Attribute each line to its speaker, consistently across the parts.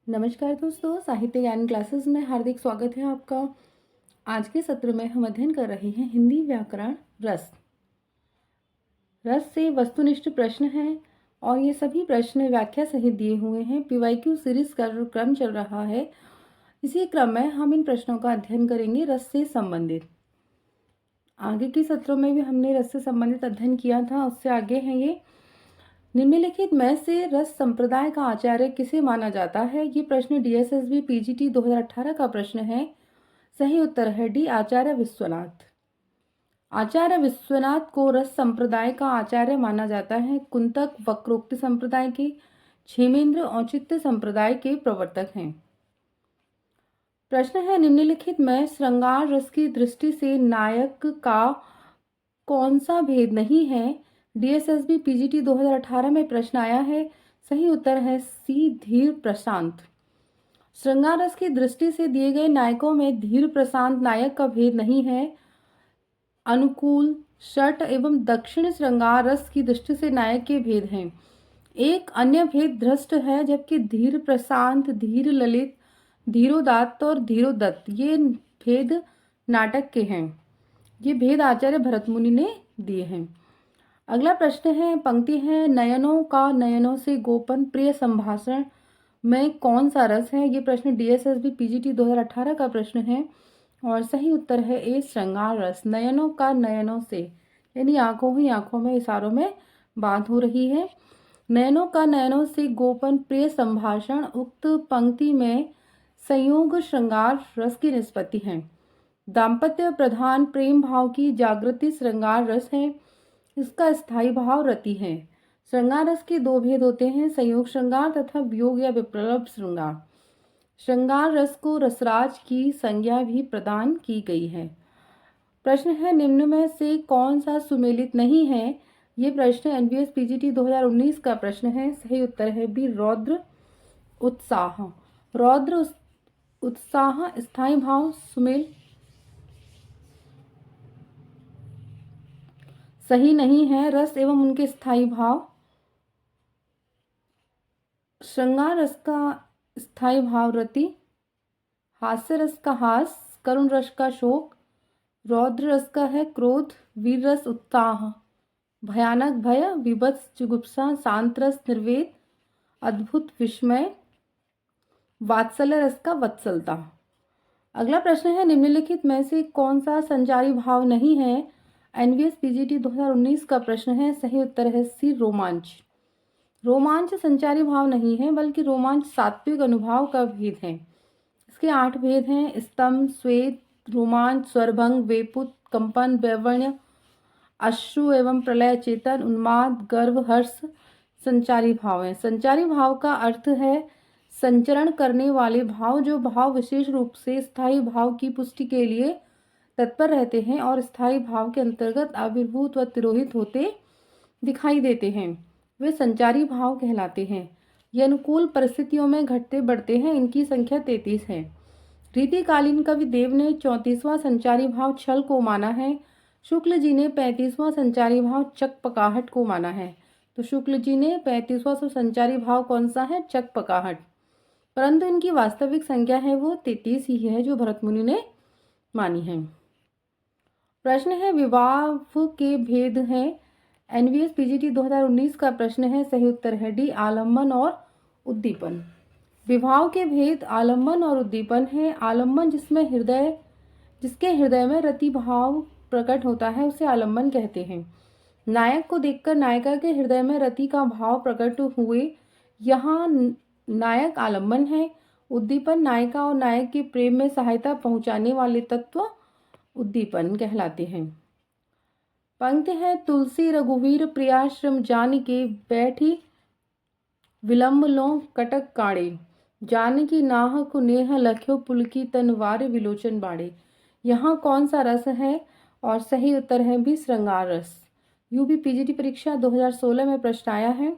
Speaker 1: नमस्कार दोस्तों, साहित्य ज्ञान क्लासेस में हार्दिक स्वागत है आपका। आज के सत्र में हम अध्ययन कर रहे हैं हिंदी व्याकरण रस। रस से वस्तुनिष्ठ प्रश्न हैं और ये सभी प्रश्न व्याख्या सहित दिए हुए हैं। पीवाईक्यू सीरीज का जो क्रम चल रहा है, इसी क्रम में हम इन प्रश्नों का अध्ययन करेंगे रस से संबंधित। आगे के सत्रों में भी हमने रस से संबंधित अध्ययन किया था, उससे आगे हैं ये। निम्नलिखित में से रस संप्रदाय का आचार्य किसे माना जाता है? ये प्रश्न DSSB PGT 2018 का प्रश्न है। सही उत्तर है डी, आचार्य विश्वनाथ। आचार्य विश्वनाथ को रस संप्रदाय का आचार्य माना जाता है। कुंतक वक्रोक्ति संप्रदाय के, क्षेमेंद्र औचित्य संप्रदाय के प्रवर्तक हैं। प्रश्न है, निम्नलिखित में श्रृंगार रस की दृष्टि से नायक का कौन सा भेद नहीं है? DSSB PGT 2018 में प्रश्न आया है। सही उत्तर है सी, धीर प्रशांत। श्रृंगार रस की दृष्टि से दिए गए नायकों में धीर प्रशांत नायक का भेद नहीं है। अनुकूल, षट एवं दक्षिण श्रृंगार रस की दृष्टि से नायक के भेद हैं। एक अन्य भेद दृष्ट है, जबकि धीर प्रशांत, धीर ललित, धीरोदात्त और धीरोदत्त ये भेद नाटक के हैं। ये भेद आचार्य भरतमुनि ने दिए हैं। अगला प्रश्न है, पंक्ति है, नयनों का नयनों से गोपन प्रिय संभाषण में कौन सा रस है? ये प्रश्न DSSB PGT 2018 का प्रश्न है और सही उत्तर है ए, श्रृंगार रस। नयनों का नयनों से यानी आंखों ही आंखों में, इशारों में बात हो रही है। नयनों का नयनों से गोपन प्रिय संभाषण उक्त पंक्ति में संयोग श्रृंगार रस की निष्पत्ति है। दाम्पत्य प्रधान प्रेम भाव की जागृति श्रृंगार रस है। इसका स्थायी भाव रति है। श्रृंगार रस के दो भेद होते हैं, संयोग श्रृंगार तथा वियोग या विप्लव श्रृंगार। श्रृंगार रस को रसराज की संज्ञा भी प्रदान की गई है। प्रश्न है, निम्न में से कौन सा सुमेलित नहीं है? ये प्रश्न NVS PGT 2019 का प्रश्न है। सही उत्तर है बी, रौद्र उत्साह। रौद्र उत्साह स्थायी भाव सुमेल सही नहीं है। रस एवं उनके स्थायी भाव, श्रृंगार रस का स्थायी भाव रति, हास्य रस का हास, करुण रस का शोक, रौद्र रस का है क्रोध, वीर रस उत्साह, भयानक भय, विभत्स जुगुप्सा, शांत रस निर्वेद, अद्भुत विस्मय, वात्सल्य रस का वत्सलता। अगला प्रश्न है, निम्नलिखित में से कौन सा संचारी भाव नहीं है? NVS PGT 2019 का प्रश्न है। सही उत्तर है सी, रोमांच। रोमांच संचारी भाव नहीं है, बल्कि रोमांच सात्विक अनुभाव का भेद है। इसके 8 भेद हैं, स्तंभ, स्वेद, रोमांच, स्वरभंग, वेपुत, कंपन, वैवर्ण्य, अश्रु एवं प्रलय, चेतन, उन्माद, गर्व, हर्ष संचारी भाव है। संचारी भाव का अर्थ है संचरण करने वाले भाव, जो भाव विशेष रूप से स्थायी भाव की पुष्टि के लिए तत्पर रहते हैं और स्थायी भाव के अंतर्गत आविर्भूत व तिरोहित होते दिखाई देते हैं, वे संचारी भाव कहलाते हैं। ये अनुकूल परिस्थितियों में घटते बढ़ते हैं। इनकी संख्या 33 है। रीतिकालीन कवि देव ने 34वां संचारी भाव छल को माना है। शुक्ल जी ने 35वां संचारी भाव चकपकाहट को माना है। तो शुक्ल जी ने 35वां संचारी भाव कौन सा है? चकपकाहट। परंतु इनकी वास्तविक संख्या है वो 33 ही है, जो भरतमुनि ने मानी है। प्रश्न है, विवाह के भेद हैं। NVS PGT 2019 का प्रश्न है। सही उत्तर है डी, आलम्बन और उद्दीपन। विवाह के भेद आलम्बन और उद्दीपन है। आलम्बन जिसके हृदय में रति भाव प्रकट होता है, उसे आलम्बन कहते हैं। नायक को देखकर नायिका के हृदय में रति का भाव प्रकट हुए, यहाँ नायक आलम्बन है। उद्दीपन नायिका और नायक के प्रेम में सहायता पहुंचाने वाले तत्व उद्दीपन कहलाते हैं। पंक्ति है, तुलसी रघुवीर प्रियाश्रम जान के बैठी विलंब लो कटक काड़े, जानकी नाह को नेह लख्यो पुलकी तनवार विलोचन बाड़े। यहाँ कौन सा रस है? और सही उत्तर है भी, श्रृंगार रस। UP PGT परीक्षा 2016 में प्रश्न आया है।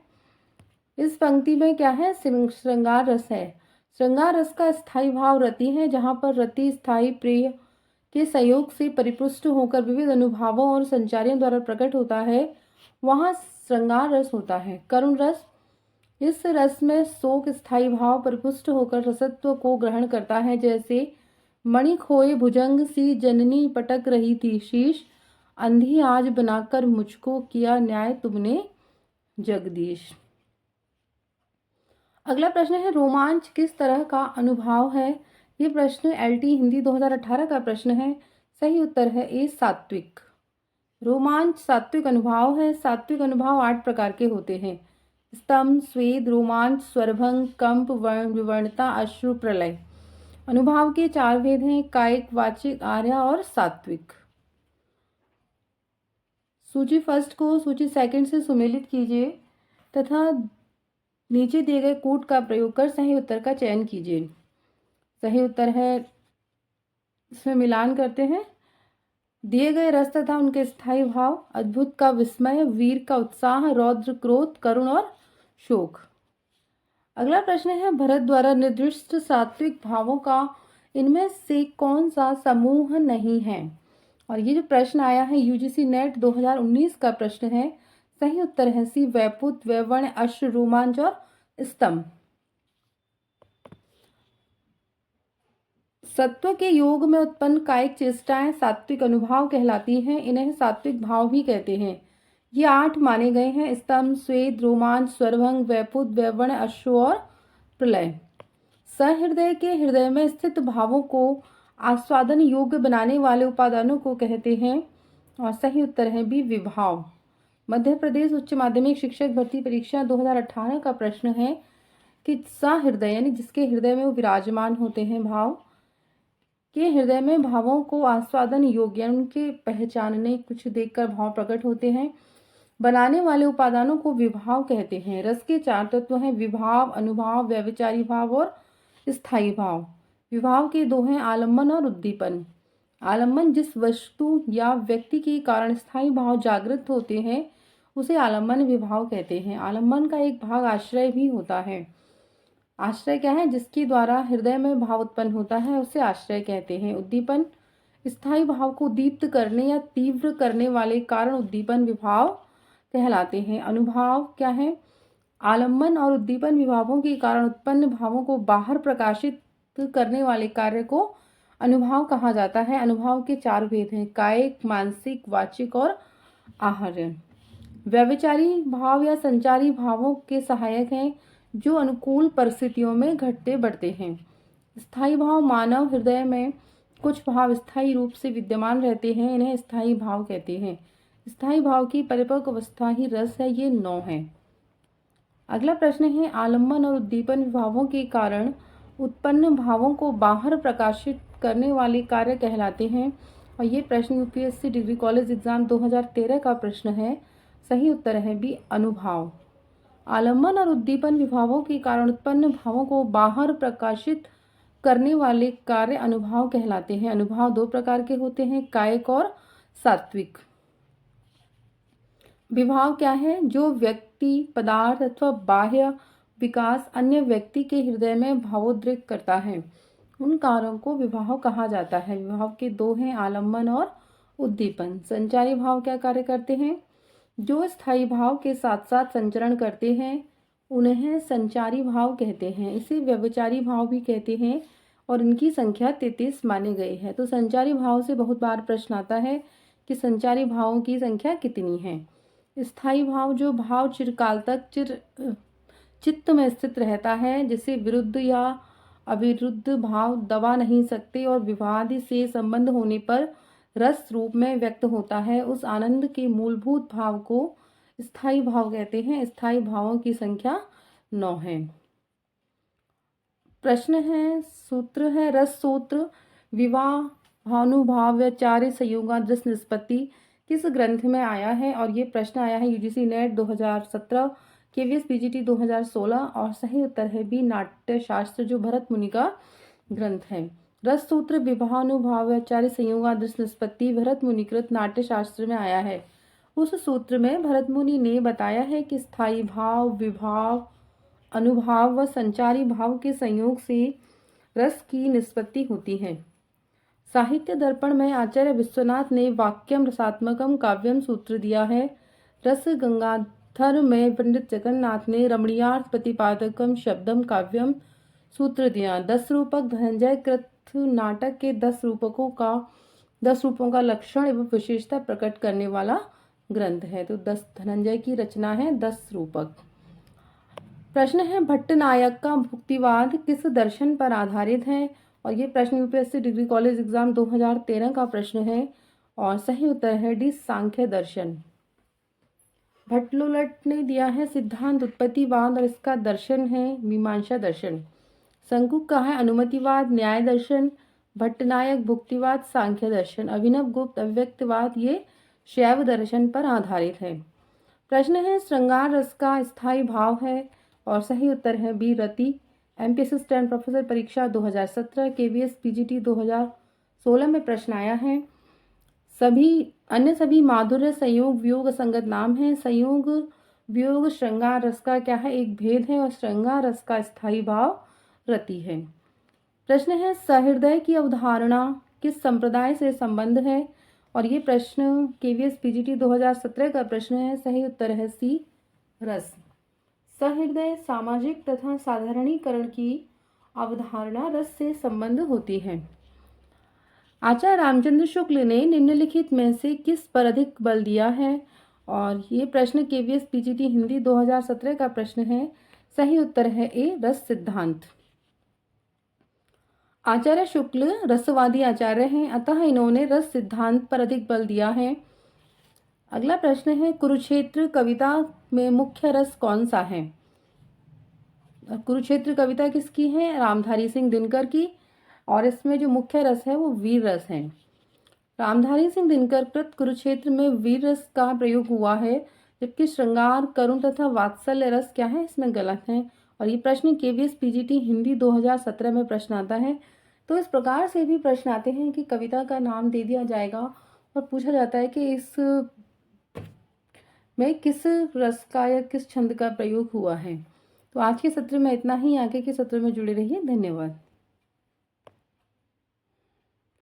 Speaker 1: इस पंक्ति में क्या है? श्रृंगार रस है। श्रृंगार रस का स्थायी भाव रति है। जहाँ पर रति स्थायी प्रिय के सहयोग से परिपुष्ट होकर विविध अनुभावों और संचारियों द्वारा प्रकट होता है, वहाँ श्रृंगार रस होता है। करुण रस इस रस में शोक स्थायी भाव परिपुष्ट होकर रसत्व को ग्रहण करता है। जैसे मणि खोए भुजंग सी जननी पटक रही थी शीश, अंधी आज बनाकर मुझको किया न्याय तुमने जगदीश। अगला प्रश्न है, रोमांच किस तरह का अनुभव है? ये प्रश्न एलटी हिंदी 2018 का प्रश्न है। सही उत्तर है ए सात्विक। रोमांच सात्विक अनुभव है। सात्विक अनुभव 8 प्रकार के होते हैं: स्तंभ, स्वेद, रोमांच, स्वरभंग, कंप, विवर्णता, अश्रु, प्रलय। अनुभव के 4 भेद हैं: कायिक, वाचिक, आर्या और सात्विक। सूची फर्स्ट को सूची सेकंड से सुमेलित कीजिए तथा नीचे दिए गए कूट का प्रयोग कर सही उत्तर का चयन कीजिए। सही उत्तर है, इसमें मिलान करते हैं। दिए गए रस तथा उनके स्थायी भाव: अद्भुत का विस्मय, वीर का उत्साह, रौद्र क्रोध, करुण और शोक। अगला प्रश्न है, भरत द्वारा निर्दिष्ट सात्विक भावों का इनमें से कौन सा समूह नहीं है? और ये जो प्रश्न आया है यूजीसी नेट 2019 का प्रश्न है। सही उत्तर है सी, वैपुत, वैवण्य, अश्रु, रोमांच और स्तंभ। सत्व के योग में उत्पन्न कायिक चेष्टाएं सात्विक अनुभव कहलाती हैं। इन्हें सात्विक भाव भी कहते हैं। ये 8 माने गए हैं: स्तंभ, स्वेद, रोमांच, स्वरभंग, वैपुत, वैवण्य, अश्रु और प्रलय। सहृदय के हृदय में स्थित भावों को आस्वादन योग्य बनाने वाले उपादानों को कहते हैं। और सही उत्तर है बी, विभाव। मध्य प्रदेश उच्च माध्यमिक शिक्षक भर्ती परीक्षा 2018 का प्रश्न है कि सहृदय यानी जिसके हृदय में वो विराजमान होते हैं भाव, के हृदय में भावों को आस्वादन योग्य उनके पहचानने कुछ देखकर भाव प्रकट होते हैं बनाने वाले उपादानों को विभाव कहते हैं। रस के 4 तत्व हैं: विभाव, अनुभाव, व्यभिचारी भाव और स्थायी भाव। विभाव के 2 हैं: आलम्बन और उद्दीपन। आलम्बन जिस वस्तु या व्यक्ति के कारण स्थायी भाव जागृत होते हैं उसे आलम्बन विभाव कहते हैं। आलम्बन का एक भाग आश्रय भी होता है। आश्रय क्या है? जिसके द्वारा हृदय में भाव उत्पन्न होता है उसे आश्रय कहते हैं। उद्दीपन स्थायी भाव को दीप्त करने या तीव्र करने वाले कारण उद्दीपन विभाव कहलाते हैं। अनुभाव क्या है? आलम्बन और उद्दीपन विभावों के कारण उत्पन्न भावों को बाहर प्रकाशित करने वाले कार्य को अनुभाव कहा जाता है। अनुभाव के 4 भेद हैं: कायिक, मानसिक, वाचिक और आहर्य। व्यभिचारी भाव या संचारी भावों के सहायक हैं जो अनुकूल परिस्थितियों में घटते बढ़ते हैं। स्थायी भाव मानव हृदय में कुछ भाव स्थायी रूप से विद्यमान रहते हैं, इन्हें स्थायी भाव कहते हैं। स्थायी भाव की परिपक्व अवस्था ही रस है। ये 9 है। अगला प्रश्न है, आलम्बन और उद्दीपन विभावों के कारण उत्पन्न भावों को बाहर प्रकाशित करने वाले कार्य कहलाते हैं। और ये प्रश्न यूपीएससी डिग्री कॉलेज एग्जाम 2013 का प्रश्न है। सही उत्तर है बी, अनुभाव। आलम्बन और उद्दीपन विभावों के कारण उत्पन्न भावों को बाहर प्रकाशित करने वाले कार्य अनुभाव कहलाते हैं। अनुभाव 2 प्रकार के होते हैं: कायिक और सात्विक। विभाव क्या है? जो व्यक्ति, पदार्थ अथवा बाह्य विकास अन्य व्यक्ति के हृदय में भावोद्रेक करता है उन कार्यों को विभाव कहा जाता है। विभाव के 2 हैं: आलम्बन और उद्दीपन। संचारी भाव क्या कार्य करते हैं? जो स्थायी भाव के साथ साथ संचरण करते हैं उन्हें संचारी भाव कहते हैं। इसे व्यभिचारी भाव भी कहते हैं और इनकी संख्या 33 माने गई है। तो संचारी भाव से बहुत बार प्रश्न आता है कि संचारी भावों की संख्या कितनी है। स्थायी भाव जो भाव चिरकाल तक चित्त में स्थित रहता है, जिसे विरुद्ध या अविरुद्ध भाव दबा नहीं सकते और विवाद से संबंध होने पर रस रूप में व्यक्त होता है, उस आनंद के मूलभूत भाव को स्थायी भाव कहते हैं। स्थायी भावों की संख्या 9 है। प्रश्न है, सूत्र है रस सूत्र। विवाह, भानुभाव, व्यचार्य, संयोगादृश निष्पत्ति किस ग्रंथ में आया है? और ये प्रश्न आया है यूजीसी नेट 2017, केवीएस पीजीटी 2016 और सही उत्तर है बी, नाट्य शास्त्र, जो भरत मुनि का ग्रंथ है। रस सूत्र विवाहानुभाव व्यचार्य संयोगादृश निष्पत्ति भरत मुनिकृत नाट्य शास्त्र में आया है। उस सूत्र में भरत मुनि ने बताया है कि स्थायी भाव, विभाव, अनुभाव व संचारी भाव के संयोग से रस की निष्पत्ति होती है। साहित्य दर्पण में आचार्य विश्वनाथ ने वाक्यम रसात्मकम काव्यम सूत्र दिया है। रस गंगा थर में पंडित जगन्नाथ ने रमणीयार्थ प्रतिपादकम शब्दम काव्यम सूत्र दिया। 10 रूपक धनंजय कृत नाटक के 10 रूपों का लक्षण एवं विशेषता प्रकट करने वाला ग्रंथ है। तो 10 धनंजय की रचना है 10 रूपक। प्रश्न है भट्टनायक का भुक्तिवाद किस दर्शन पर आधारित है? और ये प्रश्न यूपीएससी डिग्री कॉलेज एग्जाम 2013 का प्रश्न है और सही उत्तर है डी सांख्य दर्शन। भट्टलोलट ने दिया है सिद्धांत उत्पत्तिवाद और इसका दर्शन है मीमांसा दर्शन। शंकुक का है अनुमतिवाद न्याय दर्शन, भट्टनायक भुक्तिवाद सांख्य दर्शन, अभिनव गुप्त अव्यक्तवाद ये शैव दर्शन पर आधारित है। प्रश्न है श्रृंगार रस का स्थायी भाव है और सही उत्तर है बी रति। एमपीएससी स्टैंड प्रोफेसर परीक्षा 2017 केवीएस पीजीटी 2016 में प्रश्न आया है। सभी माधुर्य संयोग वियोग संगत नाम है। संयोग वियोग श्रृंगार रस का क्या है? एक भेद है और श्रृंगार रस का स्थायी भाव रति है। प्रश्न है सहृदय की अवधारणा किस संप्रदाय से संबंध है? और ये प्रश्न केवीएस पीजीटी 2017 का प्रश्न है। सही उत्तर है सी रस। सहृदय सामाजिक तथा साधारणीकरण की अवधारणा रस से संबंध होती है। आचार्य रामचंद्र शुक्ल ने निम्नलिखित में से किस पर अधिक बल दिया है? और ये प्रश्न केवीएस पीजीटी हिंदी 2017 का प्रश्न है। सही उत्तर है ए रस सिद्धांत। आचार्य शुक्ल रसवादी आचार्य हैं, अतः इन्होंने रस सिद्धांत पर अधिक बल दिया है। अगला प्रश्न है कुरुक्षेत्र कविता में मुख्य रस कौन सा है? कुरुक्षेत्र कविता किसकी है? रामधारी सिंह दिनकर की, और इसमें जो मुख्य रस है वो वीर रस है। रामधारी सिंह दिनकर कृत कुरुक्षेत्र में वीर रस का प्रयोग हुआ है, जबकि श्रृंगार करुण तथा वात्सल्य रस क्या है? इसमें गलत है। और ये प्रश्न केवीएस पीजीटी हिंदी 2017 में प्रश्न आता है। तो इस प्रकार से भी प्रश्न आते हैं कि कविता का नाम दे दिया जाएगा और पूछा जाता है कि इस में किस रस का या किस छंद का प्रयोग हुआ है। तो आज के सत्र में इतना ही, आगे के सत्र में जुड़े रहिए। धन्यवाद।